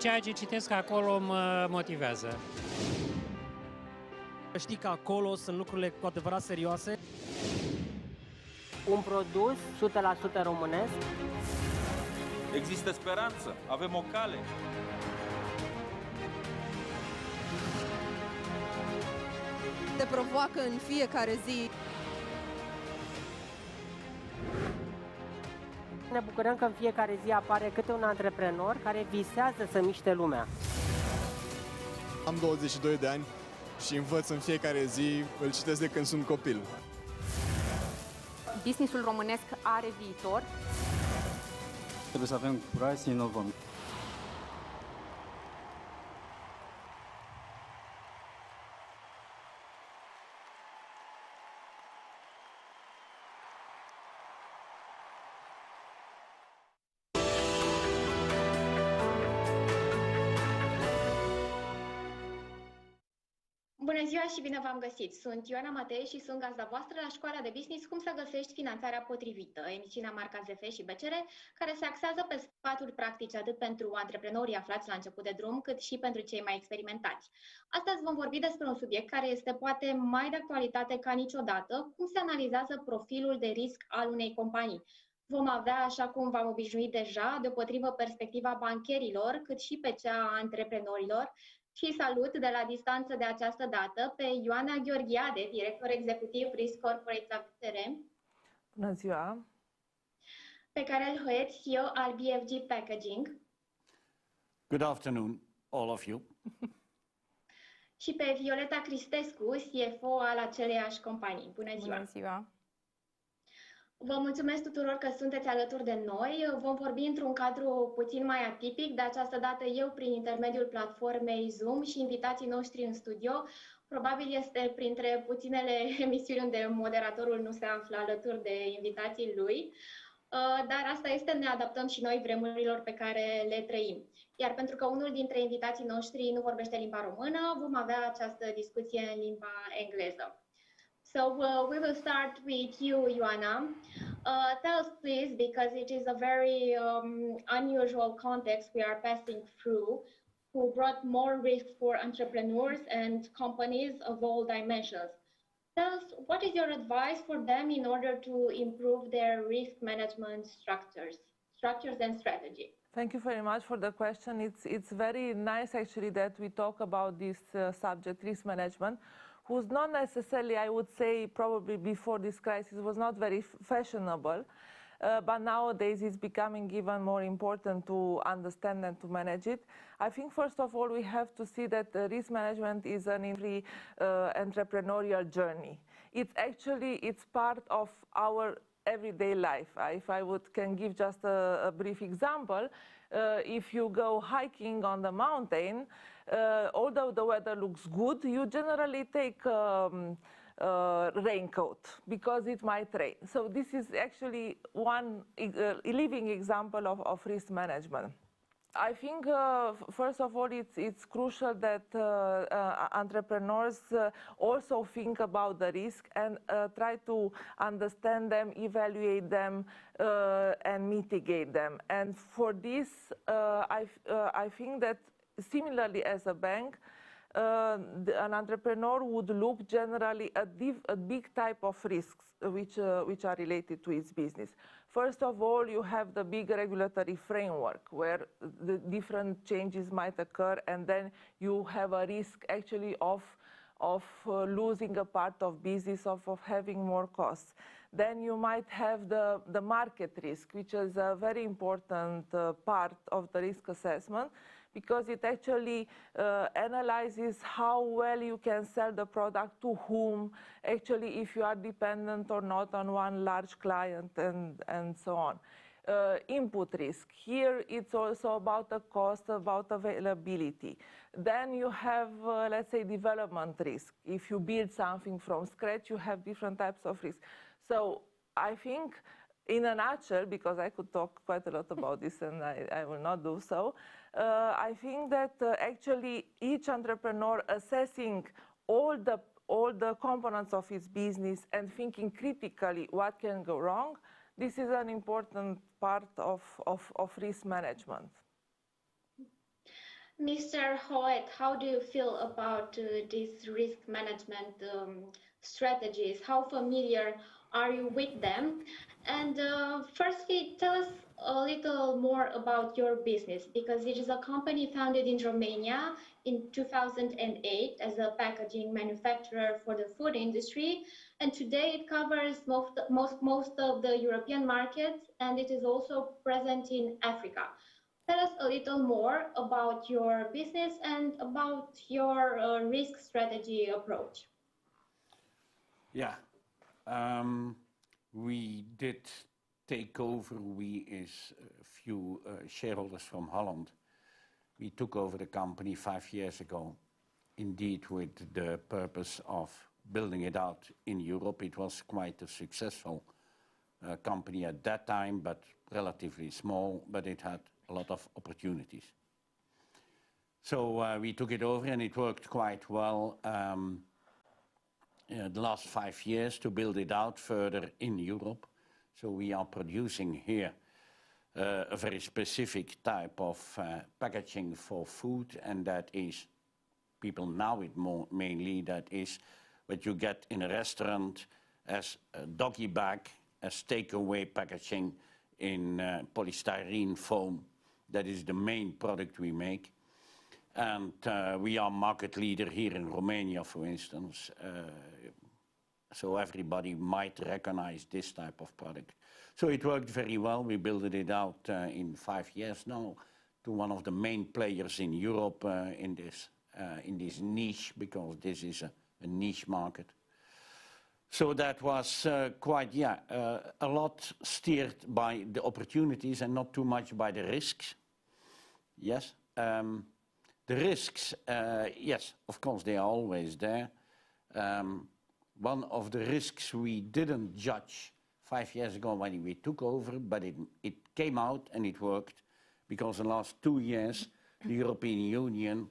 ceea ce citesc acolo mă motivează. Știi că acolo sunt lucrurile cu adevărat serioase. Un produs 100% românesc. Există speranță, avem o cale. Te provoacă în fiecare zi. Ne bucurăm că în fiecare zi apare câte un antreprenor care visează să miște lumea. Am 22 de ani și învăț în fiecare zi, îl citesc de când sunt copil. Businessul românesc are viitor. Trebuie să avem curaj să inovăm. Bună ziua și bine v-am găsit! Sunt Ioana Matei și sunt gazda voastră la Școala de Business Cum să găsești finanțarea potrivită, emisiunea marca ZF și BCR, care se axează pe sfaturi practice atât pentru antreprenorii aflați la început de drum, cât și pentru cei mai experimentați. Astăzi vom vorbi despre un subiect care este poate mai de actualitate ca niciodată, cum se analizează profilul de risc al unei companii. Vom avea, așa cum v-am obișnuit deja, deopotrivă perspectiva bancherilor, cât și pe cea a antreprenorilor. Și salut de la distanță de această dată pe Ioana Gheorghiade, director executiv Risc Corporate la PTR. Bună ziua! Pe KAREL HOET, CEO al BFG Packaging. Good afternoon, all of you. Și pe VIOLETA CRISTESCU, CFO al aceleiași companii. Bună ziua! Bună ziua! Vă mulțumesc tuturor că sunteți alături de noi. Vom vorbi într-un cadru puțin mai atipic, de această dată eu prin intermediul platformei Zoom și invitații noștri în studio. Probabil este printre puținele emisiuni unde moderatorul nu se află alături de invitații lui, dar asta este, ne adaptăm și noi vremurilor pe care le trăim. Iar pentru că unul dintre invitații noștri nu vorbește limba română, vom avea această discuție în limba engleză. So we will start with you, Ioana. Tell us, please, because it is a very unusual context we are passing through, who brought more risk for entrepreneurs and companies of all dimensions. Tell us, what is your advice for them in order to improve their risk management structures and strategy? Thank you very much for the question. It's very nice, actually, that we talk about this subject, risk management, who's not necessarily, I would say, probably before this crisis, was not very fashionable. But nowadays it's becoming even more important to understand and to manage it. I think, first of all, we have to see that risk management is an every entrepreneurial journey. It's part of our everyday life. If I can give just a brief example, if you go hiking on the mountain, although the weather looks good, you generally take raincoat because it might rain. So this is actually one living example of risk management. I think, first of all, it's crucial that entrepreneurs also think about the risk and try to understand them, evaluate them, and mitigate them. And for this, I think that similarly as a bank, an entrepreneur would look generally at a big type of risks which are related to its business. First of all, you have the big regulatory framework where the different changes might occur, and then you have a risk actually of losing a part of business, of having more costs. Then you might have the market risk, which is a very important part of the risk assessment, because it actually analyzes how well you can sell the product to whom, actually if you are dependent or not on one large client, and so on. Input risk. Here it's also about the cost, about availability. Then you have, let's say, development risk. If you build something from scratch, you have different types of risk. So I think, in a nutshell, because I could talk quite a lot about this and I will not do so, I think that actually each entrepreneur assessing all the components of his business and thinking critically what can go wrong, this is an important part of risk management. Mr. HOET, how do you feel about these risk management strategies? How familiar are you with them? And firstly, tell us a little more about your business, because it is a company founded in Romania in 2008 as a packaging manufacturer for the food industry. And today it covers most of the European markets, and it is also present in Africa. Tell us a little more about your business and about your risk strategy approach. Yeah, we did take over, we is a few shareholders from Holland. We took over the company 5 years ago, indeed with the purpose of building it out in Europe. It was quite a successful company at that time, but relatively small, but it had a lot of opportunities. So we took it over and it worked quite well the last 5 years to build it out further in Europe. So we are producing here a very specific type of packaging for food, and that is, people know it more mainly, that is what you get in a restaurant as a doggy bag, as takeaway packaging in polystyrene foam. That is the main product we make. And we are market leader here in Romania, for instance. So everybody might recognize this type of product. So it worked very well. We built it out in 5 years now to one of the main players in Europe in this niche, because this is a niche market. So that was quite, a lot steered by the opportunities and not too much by the risks. Yes. The risks, yes, of course, they are always there. One of the risks we didn't judge 5 years ago when we took over, but it came out and it worked, because in the last 2 years, the European Union,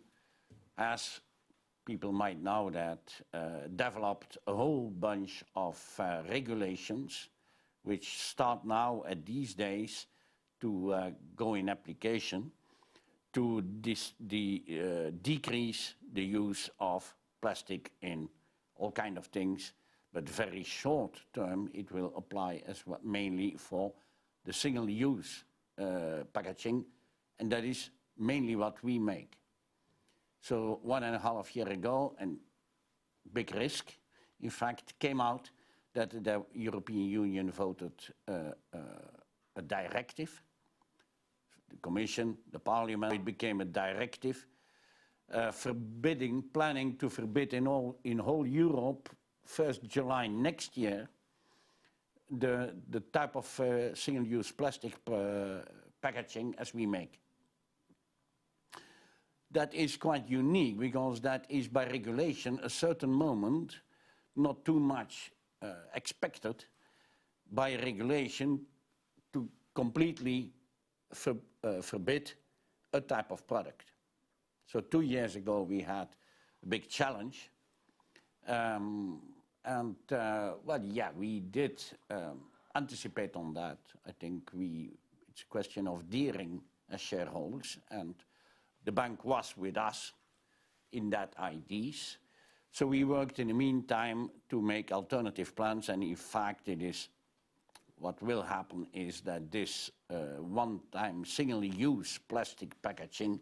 as people might know that, developed a whole bunch of regulations, which start now at these days to go in application, to decrease the use of plastic in all kind of things, but very short term it will apply as well, mainly for the single-use packaging, and that is mainly what we make. So 1.5 years ago, and big risk, in fact, came out that the European Union voted a directive. The Commission, the Parliament, it became a directive planning to forbid in whole Europe, 1st July next year, the type of single-use plastic packaging as we make. That is quite unique, because that is by regulation a certain moment, not too much expected, by regulation to completely forbid a type of product. So 2 years ago we had a big challenge, well, yeah, we did anticipate on that. I think it's a question of daring as shareholders, and the bank was with us in that ideas. So we worked in the meantime to make alternative plans, and in fact what will happen is that this one-time single-use plastic packaging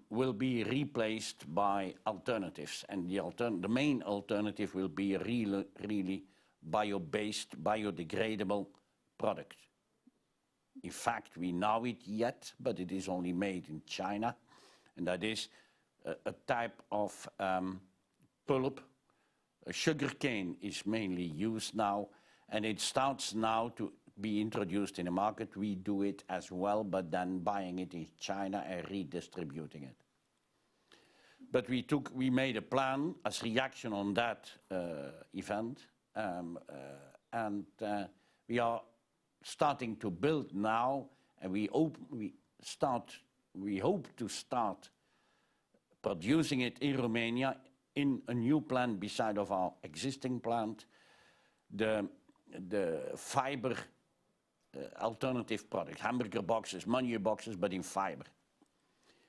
will be replaced by alternatives, and the main alternative will be a really bio-based, biodegradable product. In fact, we know it yet, but it is only made in China, and that is a type of pulp. Sugarcane is mainly used now, and it starts now to be introduced in the market. We do it as well, but then buying it in China and redistributing it. But we made a plan as reaction on that event, and we are starting to build now, and we hope to start producing it in Romania in a new plant beside of our existing plant, the fiber alternative product, hamburger boxes, menu boxes, but in fiber.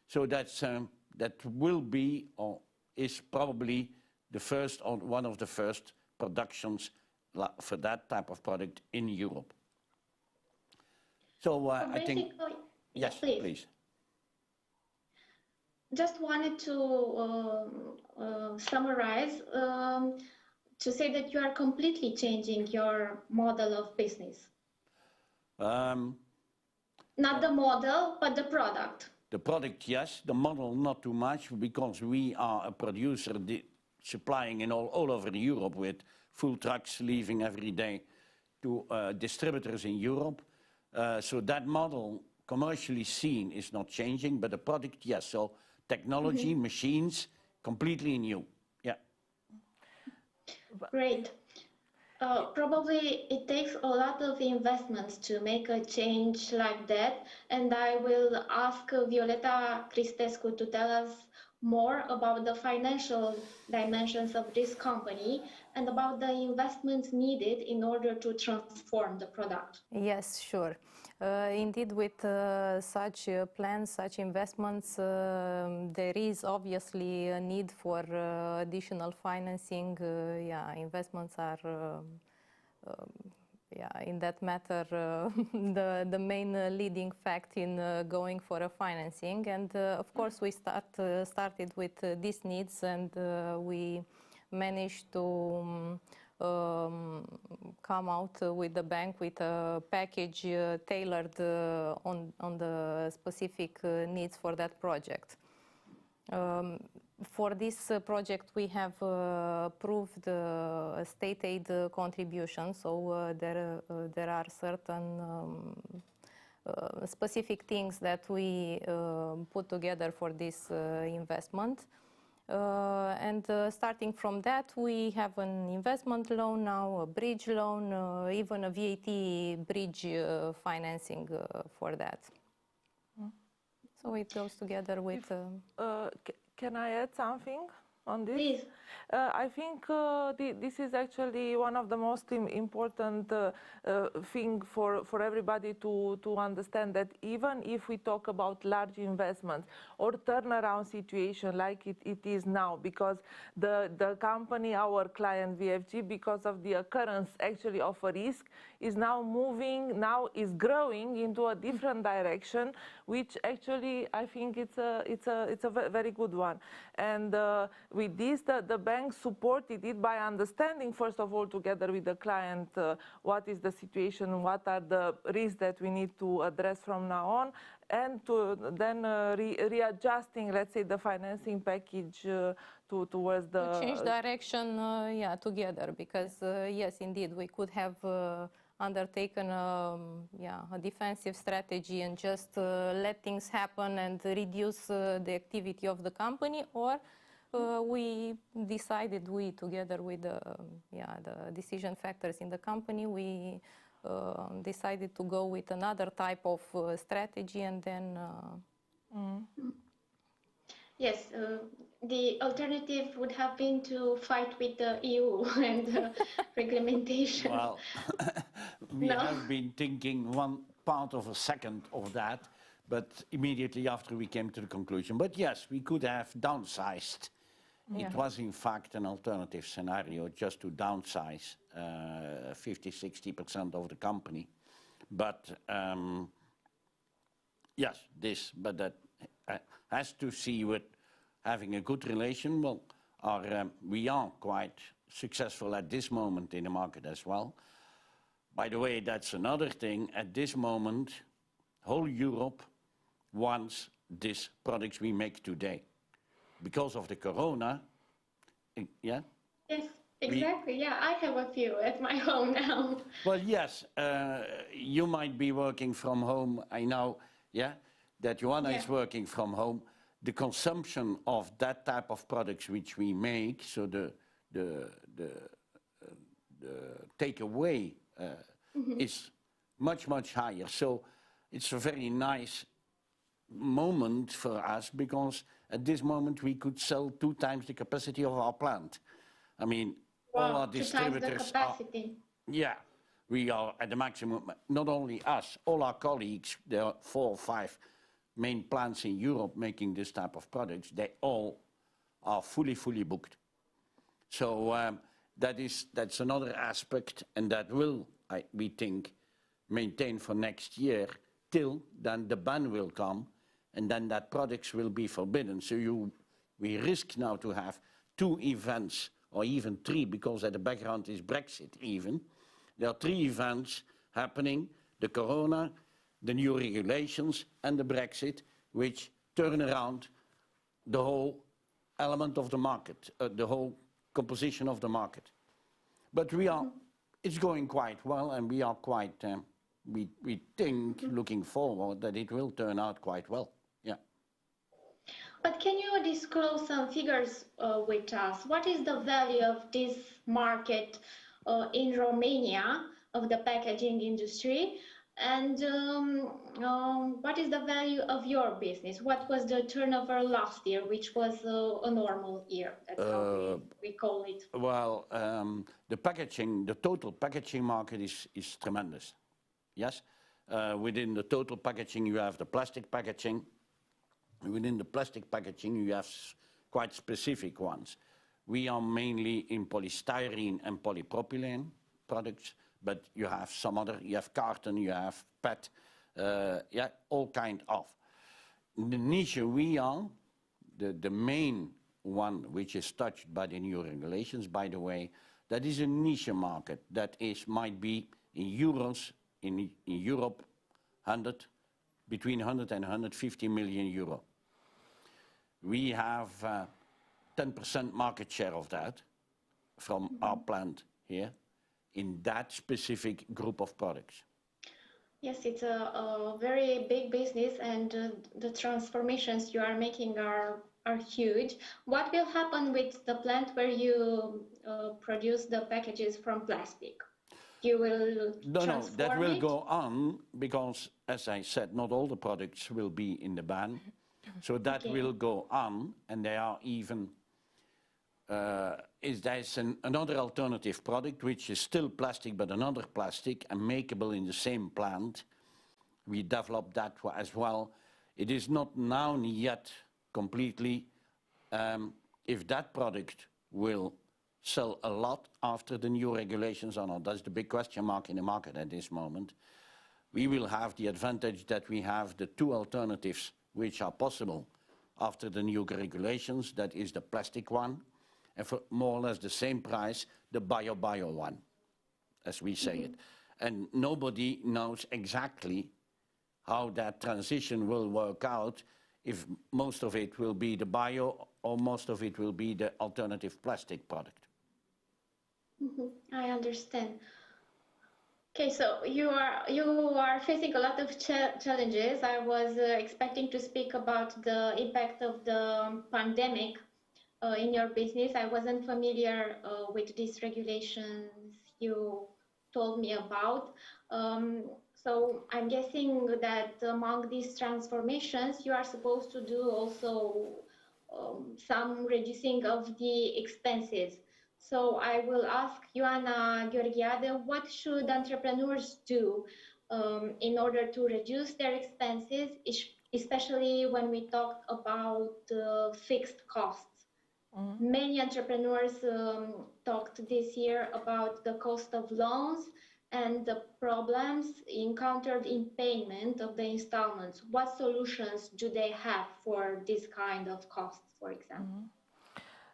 So that will be or is probably the first or one of the first productions for that type of product in Europe. So I think, yes, please. Just wanted to summarize, to say that you are completely changing your model of business. Not the model, but the product. The product, yes. The model, not too much, because we are a producer supplying in all over Europe with full trucks leaving every day to distributors in Europe. So that model, commercially seen, is not changing, but the product, yes. So technology, machines, completely new. Yeah. Great. Probably it takes a lot of investments to make a change like that, and I will ask Violeta Cristescu to tell us more about the financial dimensions of this company and about the investments needed in order to transform the product. Yes, sure. Indeed, with such plans, such investments, there is obviously a need for additional financing. Yeah, investments are, in that matter, the main leading fact in going for a financing. And of course, we started with these needs, and we managed to come out with the bank with a package tailored on the specific needs for that project. For this project, we have approved state aid contribution, so there are certain specific things that we put together for this investment. And starting from that, we have an investment loan now, a bridge loan, even a VAT bridge financing for that. So it goes together with... Can I add something on this? Please. I think this is actually one of the most important thing for everybody to understand, that even if we talk about large investments or turnaround situation like it is now, because the company, our client VFG, because of the occurrence actually of a risk, is now moving, now is growing into a different direction, which actually I think it's a very good one. And with this, the bank supported it by understanding, first of all, together with the client, what is the situation, what are the risks that we need to address from now on, and to then readjusting, let's say, the financing package towards the... To change direction, together, because yes, indeed, we could have undertaken a defensive strategy and just let things happen and reduce the activity of the company, or we decided, together with the decision factors in the company, we decided to go with another type of strategy, and then... Yes, the alternative would have been to fight with the EU and regulation. Well, we have been thinking one part of a second of that, but immediately after we came to the conclusion. But yes, we could have downsized. It was in fact an alternative scenario, just to downsize 50–60% of the company. But yes, but that has to see with having a good relation. Well, we are quite successful at this moment in the market as well. By the way, that's another thing. At this moment, whole Europe wants these products we make today. Because of the corona, Yes, exactly. I have a few at my home now. Well, yes, you might be working from home. I know, that Joanna is working from home. The consumption of that type of products which we make, so the takeaway is much higher. So it's a very nice moment for us, because at this moment we could sell 2 times the capacity of our plant. I mean, all our distributors 2 times the capacity. We are at the maximum. Not only us, all our colleagues, there are 4 or 5 main plants in Europe making this type of products, they all are fully booked. So that's another aspect, and that will, we think, maintain for next year till then the ban will come, and then that products will be forbidden. So we risk now to have 2 events, or even 3, because at the background is Brexit even. There are 3 events happening, the corona, the new regulations, and the Brexit, which turn around the whole element of the market, the whole composition of the market. But it's going quite well, and we are quite, we think, looking forward, that it will turn out quite well. Yeah. But can you disclose some figures with us? What is the value of this market in Romania, of the packaging industry? And what is the value of your business? What was the turnover last year, which was a normal year? That's how we call it. Well, the total packaging market is tremendous. Yes, within the total packaging you have the plastic packaging. Within the plastic packaging you have quite specific ones. We are mainly in polystyrene and polypropylene products, but you have some other, you have carton, you have PET, yeah, all kind of. The niche we are, the main one which is touched by the new regulations, by the way, that is a niche market that might be in euros, in Europe, between 100 and 150 million euro. We have 10% market share of that from our plant here in that specific group of products. Yes, it's a very big business, and the transformations you are making are huge. What will happen with the plant where you produce the packages from plastic? You will transform No, that will go on because, as I said, not all the products will be in the ban. So that will go on, and there are even, there's another alternative product which is still plastic but another plastic and makeable in the same plant. We developed that as well. It is not now yet completely if that product will sell a lot after the new regulations or not. That's the big question mark in the market at this moment. We will have the advantage that we have the 2 alternatives which are possible after the new regulations. That is the plastic one, and for more or less the same price, the bio one, as we say it. And nobody knows exactly how that transition will work out, if most of it will be the bio or most of it will be the alternative plastic product. I understand. Okay, so you are facing a lot of challenges. I was expecting to speak about the impact of the pandemic in your business. I wasn't familiar with these regulations you told me about. So I'm guessing that among these transformations, you are supposed to do also some reducing of the expenses. So I will ask IOANA GHEORGHIADE, what should entrepreneurs do in order to reduce their expenses, especially when we talk about fixed costs? Many entrepreneurs talked this year about the cost of loans and the problems encountered in payment of the installments. What solutions do they have for this kind of costs, for example?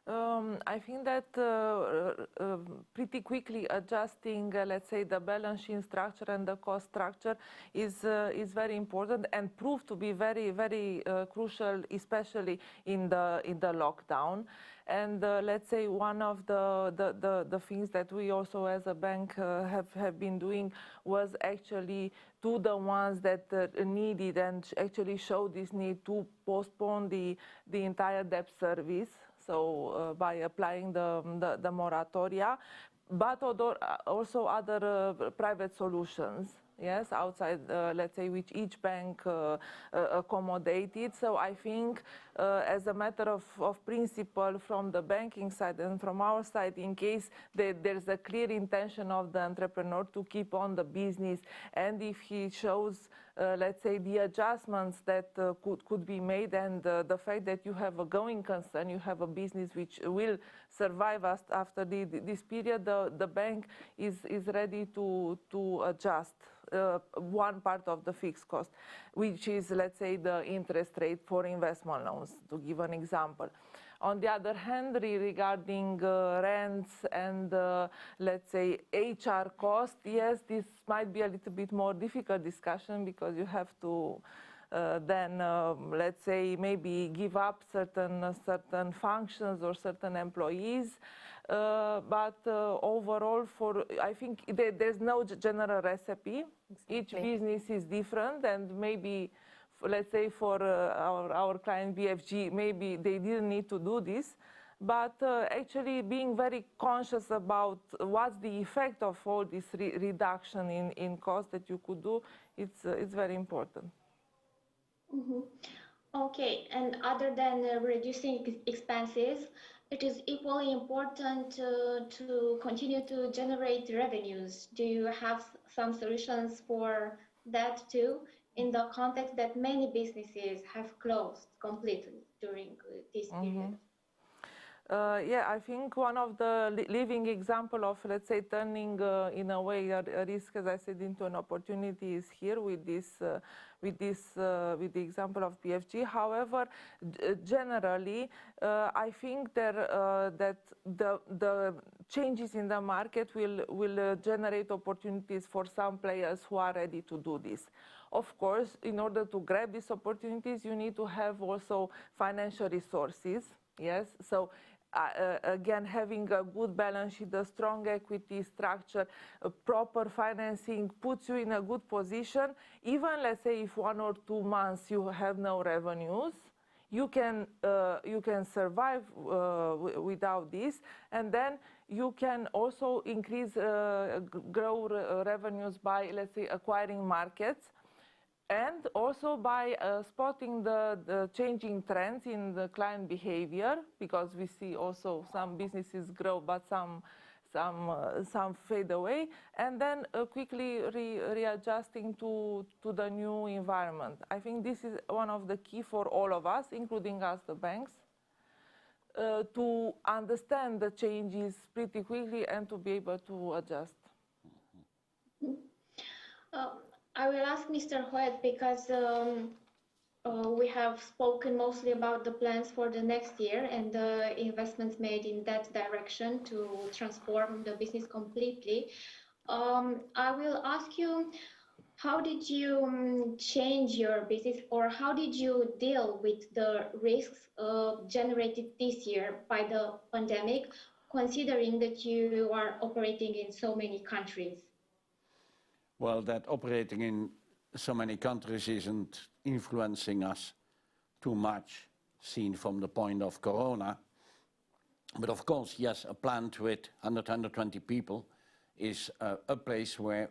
I think that pretty quickly adjusting, let's say, the balance sheet structure and the cost structure is very important and proved to be very crucial, especially in the lockdown. And let's say one of the things that we also as a bank have been doing was actually to the ones that needed and actually showed this need to postpone the entire debt service. So by applying the moratoria, but also other private solutions. yes, outside, let's say, which each bank accommodated. So I think as a matter of principle from the banking side and from our side, in case there's a clear intention of the entrepreneur to keep on the business, and if he shows, let's say, the adjustments that could be made, and the fact that you have a going concern, you have a business which will survive us after this period, the bank is ready to adjust one part of the fixed cost, which is, let's say, the interest rate for investment loans, to give an example. On the other hand, regarding rents and, let's say, HR cost, yes, this might be a little bit more difficult discussion, because you have to then, let's say, maybe give up certain functions or certain employees. But overall, I think there's no general recipe. Exactly. Each business is different, and maybe, let's say, for our client BFG, maybe they didn't need to do this, but actually being very conscious about what's the effect of all this reduction in cost that you could do, it's very important. Mm-hmm. Okay, and other than reducing expenses, it is equally important to continue to generate revenues. Do you have some solutions for that too, in the context that many businesses have closed completely during this period? Yeah, I think one of the living example of, let's say, turning in a way a risk, as I said, into an opportunity is here with the example of BFG. However, generally, I think that the changes in the market will generate opportunities for some players who are ready to do this. Of course, in order to grab these opportunities, you need to have also financial resources. Yes, so again, having a good balance sheet, a strong equity structure, proper financing puts you in a good position. Even, let's say, if 1 or 2 months you have no revenues, you can survive without this, and then you can also increase, grow revenues by, let's say, acquiring markets, and also by spotting the changing trends in the client behavior, because we see also some businesses grow, but some fade away, and then quickly readjusting to the new environment. I think this is one of the key for all of us, including us, the banks, to understand the changes pretty quickly and to be able to adjust. I will ask Mr. HOET, because we have spoken mostly about the plans for the next year and the investments made in that direction to transform the business completely. I will ask you, how did you change your business, or how did you deal with the risks generated this year by the pandemic, considering that you are operating in so many countries? Well, that operating in so many countries isn't influencing us too much, seen from the point of Corona. But of course, yes, a plant with 120 people is a place where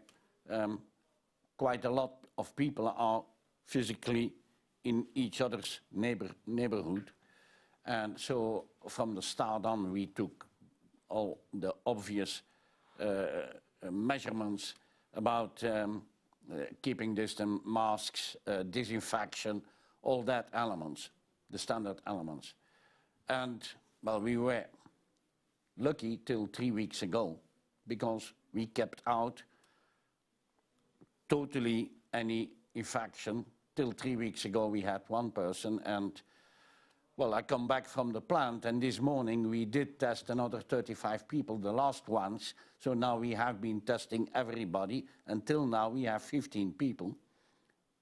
quite a lot of people are physically in each other's neighborhood. And so from the start on, we took all the obvious measurements about keeping distance, masks, disinfection, all that elements, the standard elements. And, well, we were lucky till 3 weeks ago, because we kept out totally any infection. Till 3 weeks ago we had 1 person, and, well, I come back from the plant, and this morning we did test another 35 people, the last ones. So now we have been testing everybody. Until now we have 15 people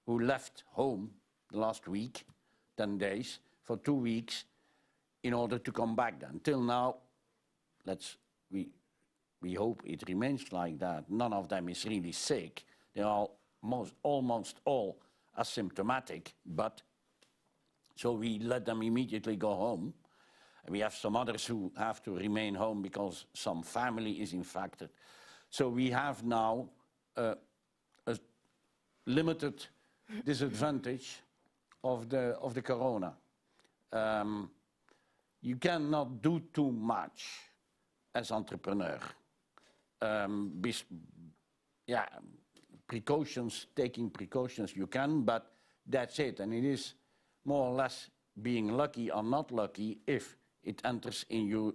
who left home the last week, 10 days, for 2 weeks, in order to come back then. Till now, we hope it remains like that. None of them is really sick. They are almost all asymptomatic, but so we let them immediately go home. And we have some others who have to remain home because some family is infected. So we have now a limited disadvantage of the corona. You cannot do too much as entrepreneur. Taking precautions you can, but that's it. And it is more or less being lucky or not lucky if it enters into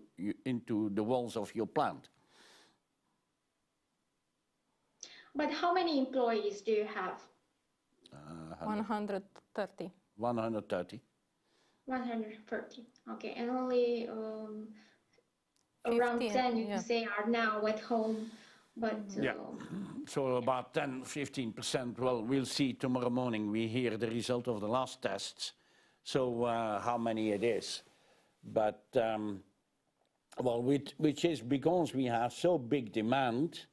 the walls of your plant. But how many employees do you have? 130. 130. 130. Okay, and only around 10 you say are now at home, but so about 10-15%. Well, we'll see tomorrow morning. We hear the result of the last tests, so how many it is. But well, which is because we have so big demand,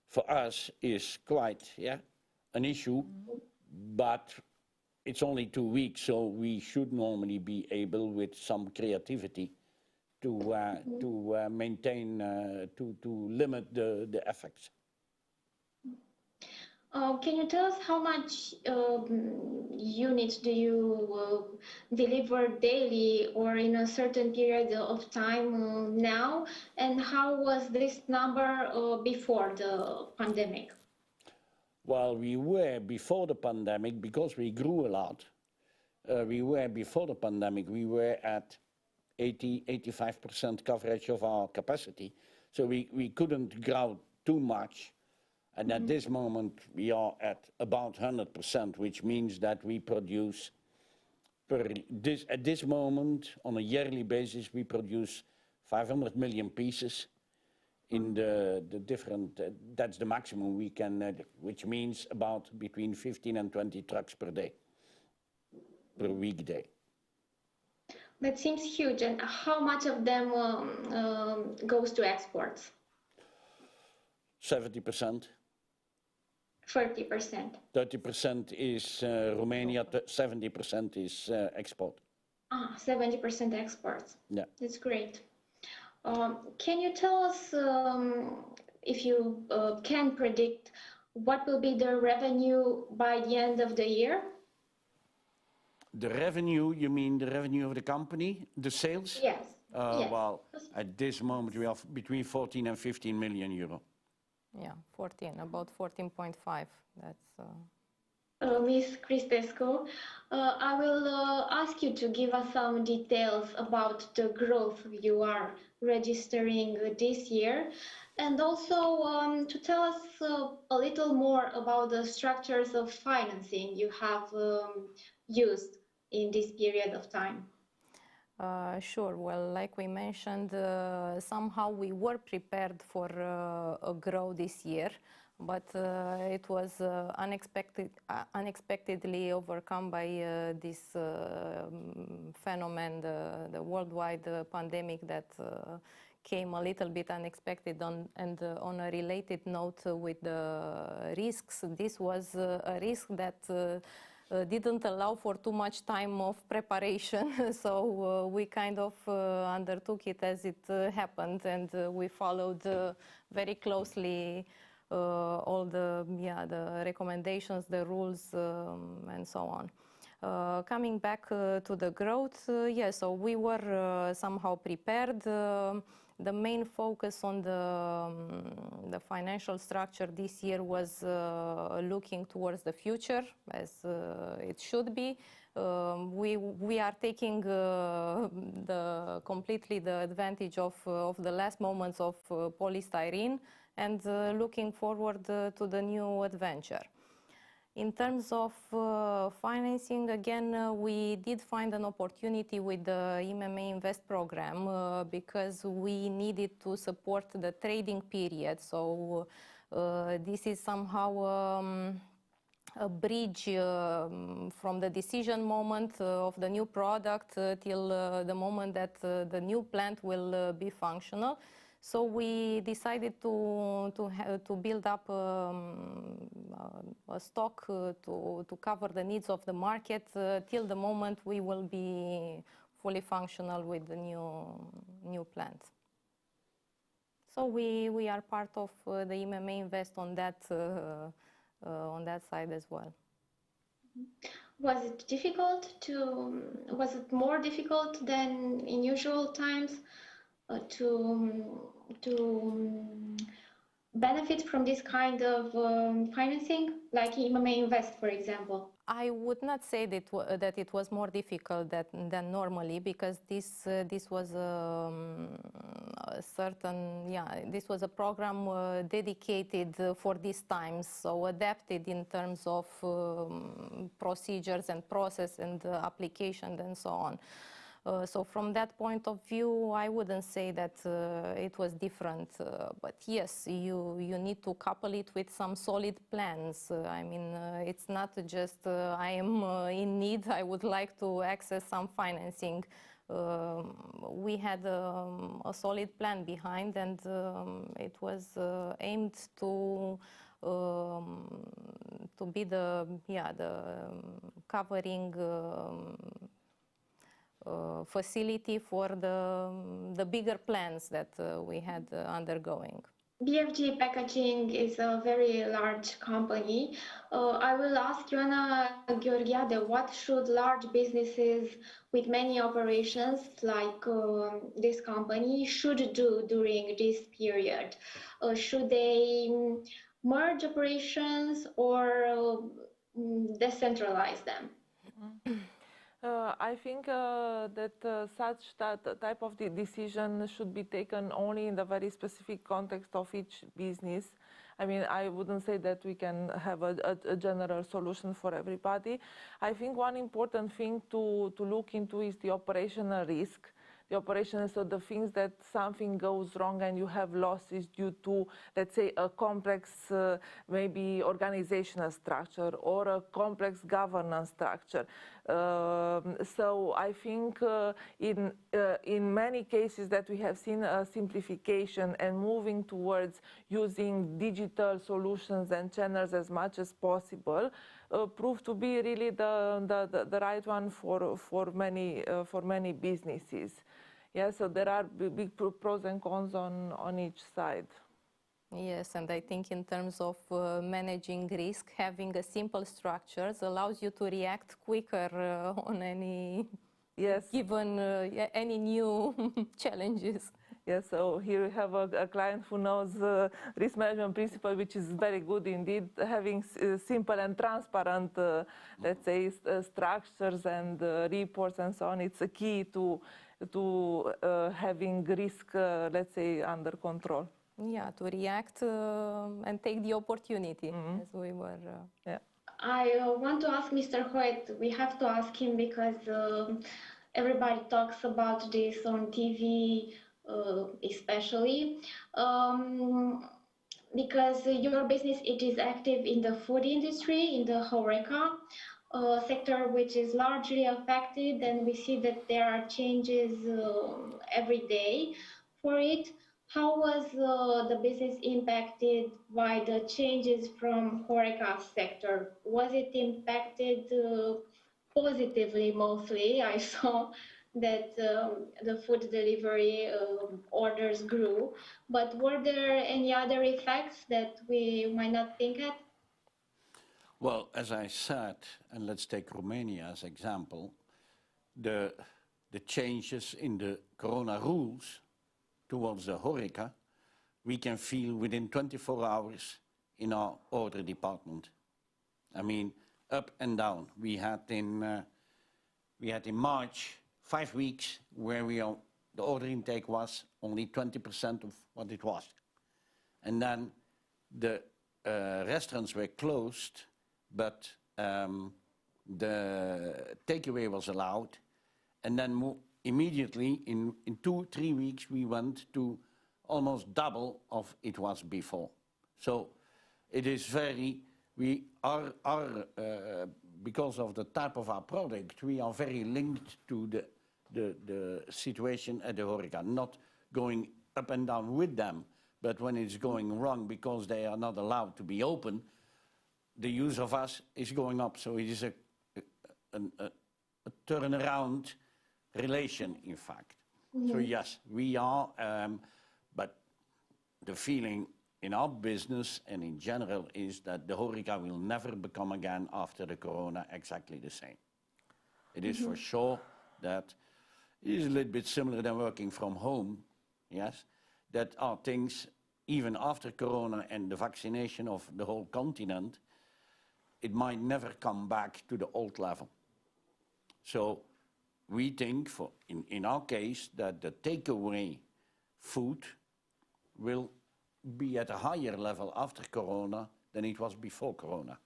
for us is quite an issue. But it's only 2 weeks, so we should normally be able, with some creativity, to maintain, to limit the effects. Can you tell us how much units do you deliver daily or in a certain period of time now? And how was this number before the pandemic? Well, we were before the pandemic, because we grew a lot, we were at 80-85% coverage of our capacity. So we couldn't grow too much. And at this moment, we are at about 100%, which means that we produce, at this moment, on a yearly basis, we produce 500 million pieces in the different, that's the maximum we can, which means about between 15 and 20 trucks per day, per weekday. That seems huge. And how much of them goes to exports? 70%. 30%. 30% is Romania, 70% is export. 70% exports. Yeah. That's great. Can you tell us if you can predict what will be the revenue by the end of the year? The revenue, you mean the revenue of the company, the sales? Yes. Yes. Well, at this moment we have between 14 and 15 million euro. Yeah, 14, about 14.5. That's. Ms. CRISTESCU, I will ask you to give us some details about the growth you are registering this year, and also to tell us a little more about the structures of financing you have used in this period of time. Sure. Well, like we mentioned, somehow we were prepared for a growth this year, but it was unexpectedly overcome by this phenomenon, the worldwide pandemic that came a little bit unexpected. And on a related note with the risks, this was a risk that didn't allow for too much time of preparation, so we kind of undertook it as it happened, and we followed very closely all the recommendations, the rules, and so on. Coming back to the growth, so we were somehow prepared. The main focus on the financial structure this year was looking towards the future, as it should be. We are taking completely the advantage of the last moments of polystyrene and looking forward to the new adventure. In terms of financing, again, we did find an opportunity with the MMA Invest program because we needed to support the trading period. So this is somehow a bridge from the decision moment of the new product till the moment that the new plant will be functional. So we decided to build up a stock to cover the needs of the market till the moment we will be fully functional with the new plant. So we are part of the MMA Invest on that on that side as well. Was it difficult was it more difficult than in usual times to benefit from this kind of financing, like MMA Invest, for example? I would not say that it was more difficult than normally, because this was a this was a program dedicated for these times, so adapted in terms of procedures and process and application and so on. So from that point of view, I wouldn't say that it was different, but yes, you need to couple it with some solid plans. I mean, it's not just I am in need, I would like to access some financing. We had a solid plan behind, and it was aimed to be the covering facility for the bigger plans that we had undergoing. BFG Packaging is a very large company. I will ask UANA GHEORGHIADE, what should large businesses with many operations like this company should do during this period? Should they merge operations or decentralize them? I think that such type of decision should be taken only in the very specific context of each business. I mean, I wouldn't say that we can have a general solution for everybody. I think one important thing to look into is the operational risk. The operation, so the things that something goes wrong and you have losses due to, let's say, a complex maybe organizational structure or a complex governance structure. So I think in many cases that we have seen a simplification and moving towards using digital solutions and channels as much as possible proved to be really the right one for many businesses. Yeah, so there are big pros and cons on each side. Yes, and I think in terms of managing risk, having a simple structure allows you to react quicker on any given any new challenges. Yes, so here we have a client who knows risk management principle, which is very good indeed. Having simple and transparent, let's say, structures and reports and so on, it's a key to having risk, let's say, under control. Yeah, to react and take the opportunity, as we were. Yeah. I want to ask Mr. HOET, we have to ask him because everybody talks about this on TV, especially, because your business, it is active in the food industry, in the HORECA sector, which is largely affected, and we see that there are changes every day for it. How was the business impacted by the changes from HORECA sector? Was it impacted positively mostly? I saw that the food delivery orders grew, but were there any other effects that we might not think at? Well, as I said, and let's take Romania as example, the changes in the corona rules towards the HORECA, we can feel within 24 hours in our order department. I mean, up and down. We had in March 5 weeks where the order intake was only 20% of what it was. And then the restaurants were closed, but the takeaway was allowed. And then immediately, in 2-3 weeks, we went to almost double of it was before. So it is very, we are because of the type of our product, we are very linked to the situation at the HORECA, not going up and down with them, but when it's going wrong because they are not allowed to be open, the use of us is going up. So it is a turnaround relation, in fact. So yes, we are, but the feeling in our business and in general is that the Horeca will never become again after the Corona exactly the same. It is for sure that it is a little bit similar than working from home, yes, that are things, even after Corona and the vaccination of the whole continent, it might never come back to the old level. So we think, in our case, that the takeaway food will be at a higher level after Corona than it was before Corona.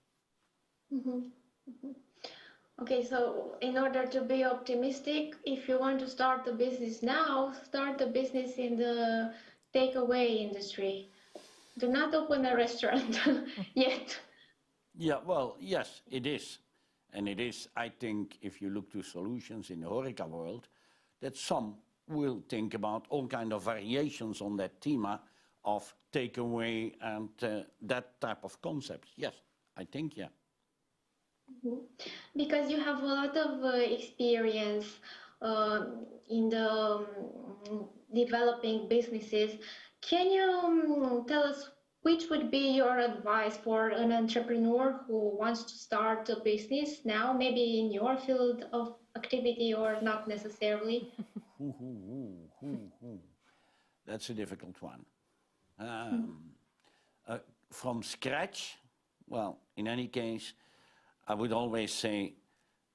Okay, so in order to be optimistic, if you want to start a business now, start a business in the takeaway industry. Do not open a restaurant yet. Yeah, well, yes, it is. And it is, I think, if you look to solutions in the Horeca world, that some will think about all kind of variations on that theme of takeaway and that type of concept. Yes, I think, yeah. Because you have a lot of experience in the developing businesses, can you tell us which would be your advice for an entrepreneur who wants to start a business now, maybe in your field of activity or not necessarily? That's a difficult one. From scratch, well, in any case, I would always say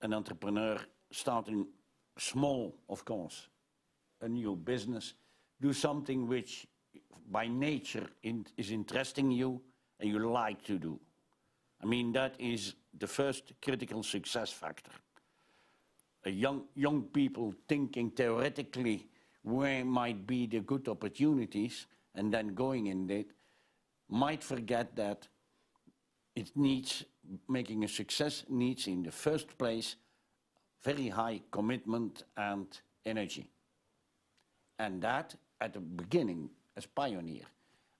an entrepreneur starting small, of course, a new business, do something which by nature is interesting you and you like to do. I mean, that is the first critical success factor. Young people thinking theoretically where might be the good opportunities and then going in it, might forget that it needs, making a success needs in the first place very high commitment and energy. And that at the beginning as pioneer.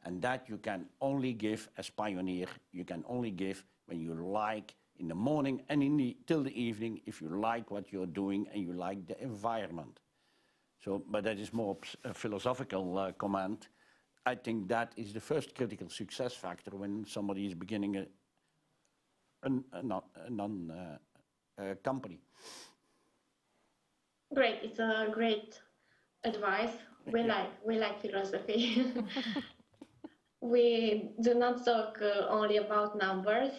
And that you can only give as pioneer, you can only give when you like in the morning and till the evening if you like what you're doing and you like the environment. So, but that is more a philosophical comment. I think that is the first critical success factor when somebody is beginning a company. Great, it's a great advice. We like philosophy. We do not talk only about numbers,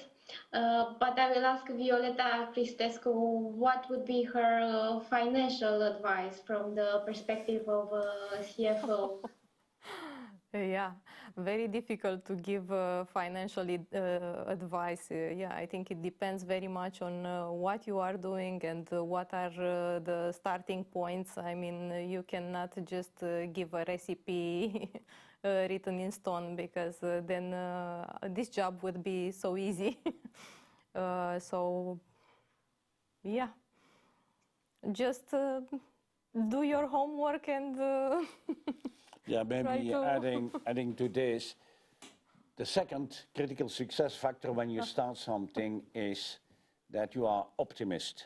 but I will ask Violeta CRISTESCU what would be her financial advice from the perspective of a CFO. Yeah, very difficult to give financial advice. Yeah, I think it depends very much on what you are doing and what are the starting points. I mean, you cannot just give a recipe written in stone because then this job would be so easy. So, yeah, just do your homework and yeah, maybe adding to this, the second critical success factor when you start something is that you are optimist.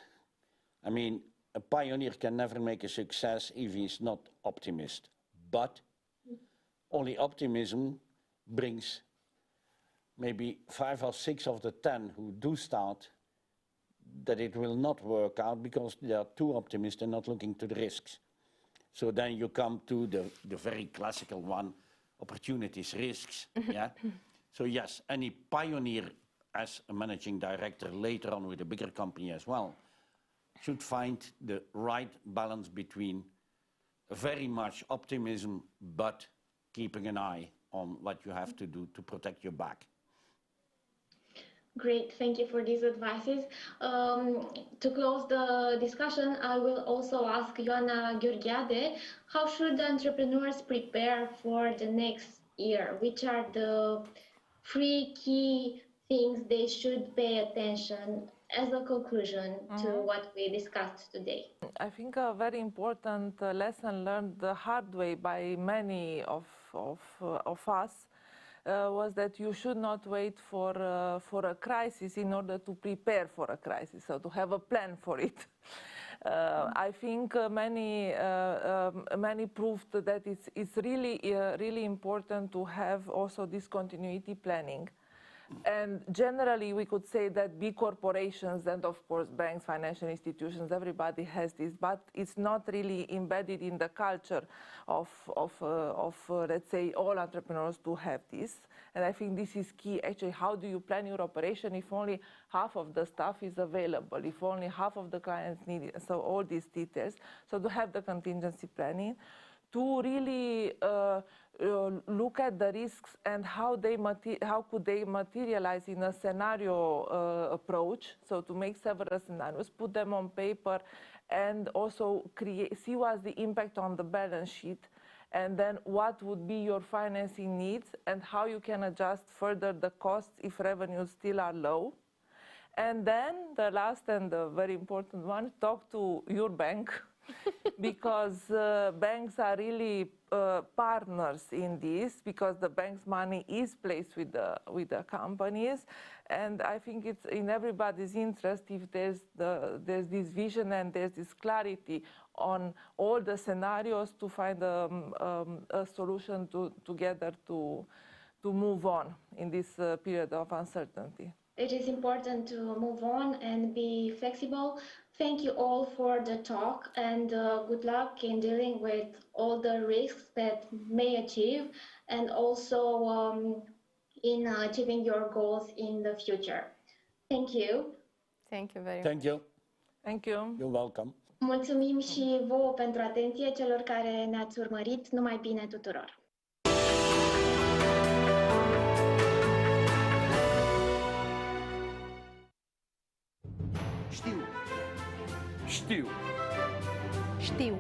I mean, a pioneer can never make a success if he's not optimist. But only optimism brings maybe 5 or 6 of the 10 who do start that it will not work out because they are too optimistic and not looking to the risks. So then you come to the very classical one, opportunities, risks. Yeah. So yes, any pioneer as a managing director later on with a bigger company as well should find the right balance between very much optimism but keeping an eye on what you have to do to protect your back. Great, thank you for these advices. To close the discussion, I will also ask IOANA GHEORGHIADE, how should entrepreneurs prepare for the next year? Which are the 3 key things they should pay attention as a conclusion to what we discussed today? I think a very important lesson learned the hard way by many of us was that you should not wait for a crisis in order to prepare for a crisis, so to have a plan for it. I think many proved that it's really important to have also this continuity planning. And generally, we could say that big corporations and, of course, banks, financial institutions, everybody has this, but it's not really embedded in the culture of let's say, all entrepreneurs to have this. And I think this is key. Actually, how do you plan your operation if only half of the stuff is available, if only half of the clients need it? So all these details. So to have the contingency planning, to really look at the risks and how could they materialize in a scenario approach. So to make several scenarios, put them on paper, and also see what's the impact on the balance sheet, and then what would be your financing needs and how you can adjust further the costs if revenues still are low. And then the last and the very important one, talk to your bank. Because banks are really partners in this, because the bank's money is placed with the companies, and I think it's in everybody's interest if there's this vision and there's this clarity on all the scenarios to find a solution together to move on in this period of uncertainty. It is important to move on and be flexible. Thank you all for the talk, and good luck in dealing with all the risks that may achieve, and also in achieving your goals in the future. Thank you. Thank you very much. Thank you. Thank you. You're welcome. Mulțumim și vouă pentru atenție, celor care ne-ați urmărit. Numai bine tuturor! Știu. Știu.